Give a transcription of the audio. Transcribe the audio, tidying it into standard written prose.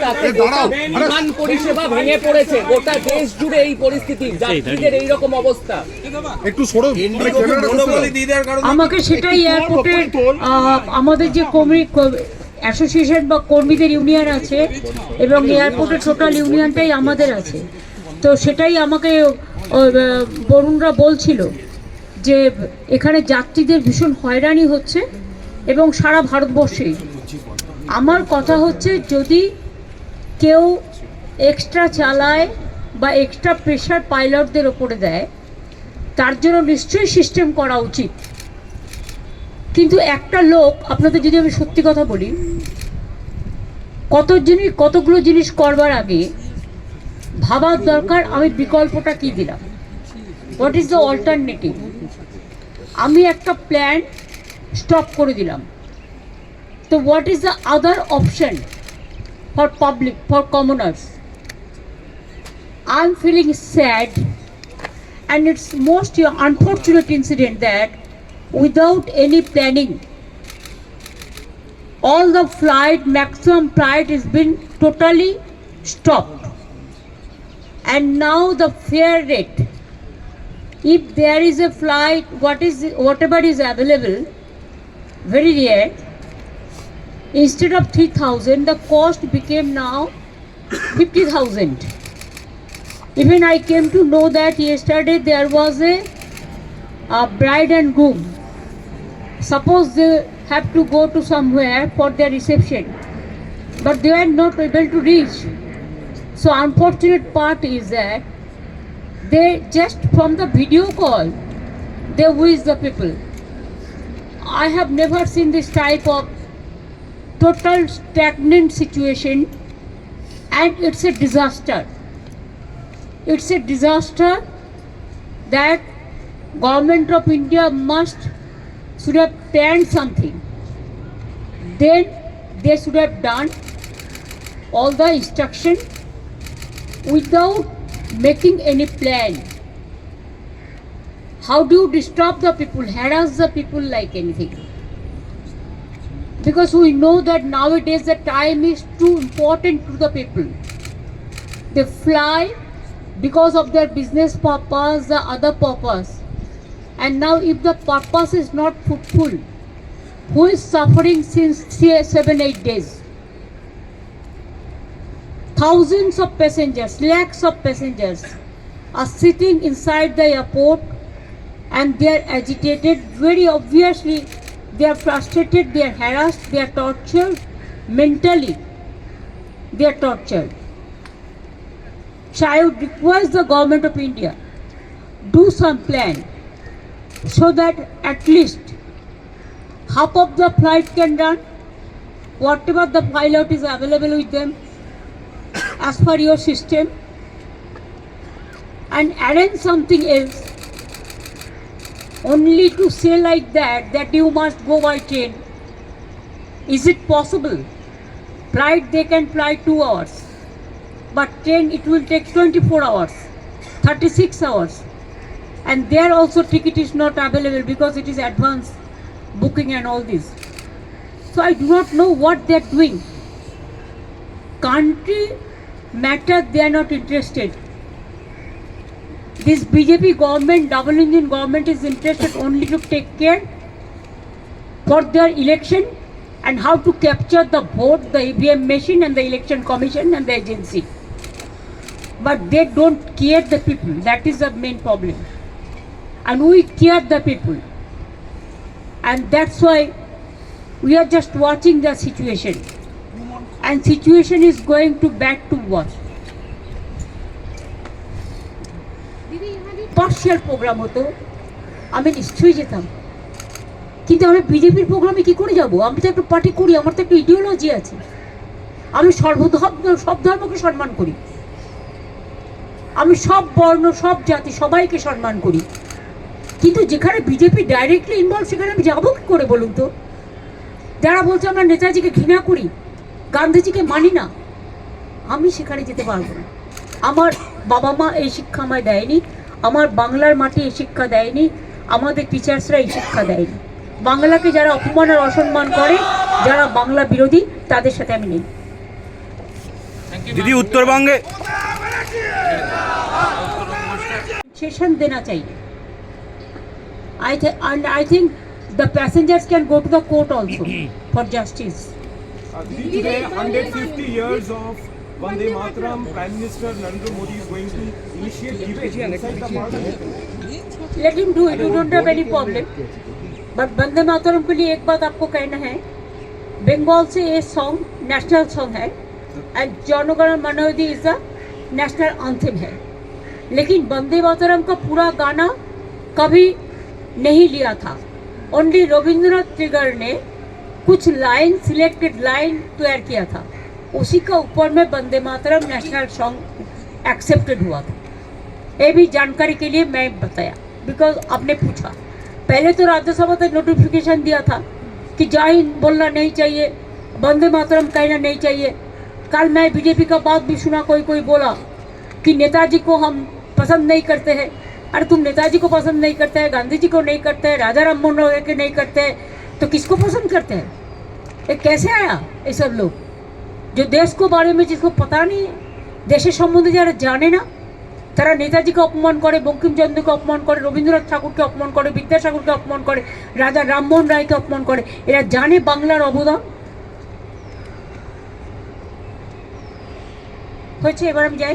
রাতে গোটা বিমান পরিষেবা ভেঙে পড়েছে, গোটা দেশ জুড়ে এই পরিস্থিতি, যাত্রীদের এইরকম অবস্থা। একটু সরো, আমাকে সেটাই এয়ারপোর্টের আমাদের যে অ্যাসোসিয়েশন বা কর্মীদের ইউনিয়ন আছে এবং এয়ারপোর্টের টোটাল ইউনিয়নটাই আমাদের আছে, তো সেটাই আমাকে বরুণরা বলছিল যে এখানে যাত্রীদের ভীষণ হয়রানি হচ্ছে এবং সারা ভারতবর্ষেই। আমার কথা হচ্ছে যদি কেউ এক্সট্রা চালায় বা এক্সট্রা প্রেশার পাইলটদের ওপরে দেয় তার জন্য নিশ্চয়ই সিস্টেম করা উচিত। কিন্তু একটা লোক, আপনাদের যদি আমি সত্যি কথা বলি, কতগুলো জিনিস করবার আগে ভাবার দরকার আমি বিকল্পটা কি দিলাম, হোয়াট ইজ দ্য অল্টারনেটিভ। আমি একটা প্ল্যান স্টপ করে দিলাম, তো what is the other option for public, for commoners? I am feeling sad and it's most unfortunate incident that without any planning all the maximum flight has been totally stopped, and now the fare rate, if there is a flight, whatever is available, very rare, instead of 3,000 the cost became now 50,000. Even I came to know that yesterday there was a bride and groom. Suppose they have to go to somewhere for their reception, but they are not able to reach. So unfortunate part is that they just from the video call, they wish the people. I have never seen this type of total stagnant situation, and it's a disaster. It's a disaster that Government of India should have planned something. Then they should have done all the instruction without making any plan. How do you disturb the people, harass the people like anything? Because we know that nowadays the time is too important to the people. They fly because of their business purpose, the other purpose. And now if the purpose is not fruitful, who is suffering since 7-8 days? Thousands of passengers, lakhs of passengers are sitting inside the airport and they are agitated. Very obviously they are frustrated, they are harassed, they are tortured mentally, they are tortured. So I would request the Government of India do some plan so that at least half of the flight can run, whatever the pilot is available with them as per your system, and arrange something else. Only to say like that you must go by train. Is it possible? Flight they can fly 2 hours. But train it will take 24 hours, 36 hours, and there also ticket is not available because it is advance booking and all this. So I do not know what they are doing. Country matter they are not interested. This BJP government, double engine government, is interested only to take care for their election and how to capture the vote, the EVM machine and the election commission and the agency. But they don't care the people. That is the main problem. And we care the people. And that's why we are just watching the situation. And situation is going to back to what? Partial program হতো আমি নিশ্চয়ই যেতাম, কিন্তু আমি বিজেপির প্রোগ্রামে কি করে যাব? আমি তো একটা পার্টি করি, আমার তো একটা ইডিওলজি আছে। আমি সব ধর্মকে সম্মান করি, আমি সব বর্ণ সব জাতি সবাইকে সম্মান করি, কিন্তু যেখানে বিজেপি ডাইরেক্টলি ইনভলভ সেখানে আমি যাবো কি করে বলুন তো? যারা বলছে আমরা নেতাজিকে ঘৃণা করি, গান্ধীজিকে মানি না, আমি সেখানে যেতে পারবো না। আমার বাবা মা এই শিক্ষা আমায় দেয়নি, আমার বাংলার মাটি এই শিক্ষা দেয়নি, আমাদের টিচার্সরা এই শিক্ষা দেয়নি। বাংলাকে যারা অপমান আর অসম্মান করে, যারা বাংলা বিরোধী, তাদের সাথে আমি নেই। দিদি উত্তরবঙ্গে सेशन देना चाहिए. I think the passengers can go to the court also for justice. Today, 150 years of Vande Mataram, Prime Minister Narendra Modi is going to initiate debate inside the parliament. Let him do it. We don't have any problem. But Vande Mataram के लिए एक बात आपको कहना है, बंगाल से ये song national song है एंड जनगण मन अधि इज द नेशनल एंथम है. लेकिन वंदे मातरम का पूरा गाना कभी नहीं लिया था. ओनली रविंद्रनाथ टैगोर ने कुछ लाइन सिलेक्टेड लाइन तैयार किया था, उसी का ऊपर में Vande Mataram national song accepted हुआ था. ये भी जानकारी के लिए मैं बताया बिकॉज आपने पूछा. पहले तो राज्यसभा तक नोटिफिकेशन दिया था कि जय हिंद बोलना नहीं चाहिए, वंदे मातरम कहना नहीं चाहिए. कल मैं बीजेपी का बात भी सुना, कोई बोला कि नेताजी को हम पसंद नहीं करते हैं. अरे तुम नेताजी को पसंद नहीं करते हैं, गांधी जी को नहीं करते हैं, राजा राम मोहन राय के नहीं करते हैं, तो किसको पसंद करते हैं? ये कैसे आया ये सब लोग जो देश को बारे में जिसको पता नहीं है, देशेर सम्बन्धे যারা জানে না, তারা নেতাজিকে অপমান করে, বঙ্কিমচন্দ্রকে অপমান করে, রবীন্দ্রনাথ ঠাকুরকে অপমান করে, বিদ্যাসাগরকে অপমান করে, রাজা রামমোহন রায়কে অপমান করে. এরা জানে বাংলার অবদান হয়েছে. এবার আমি যাই.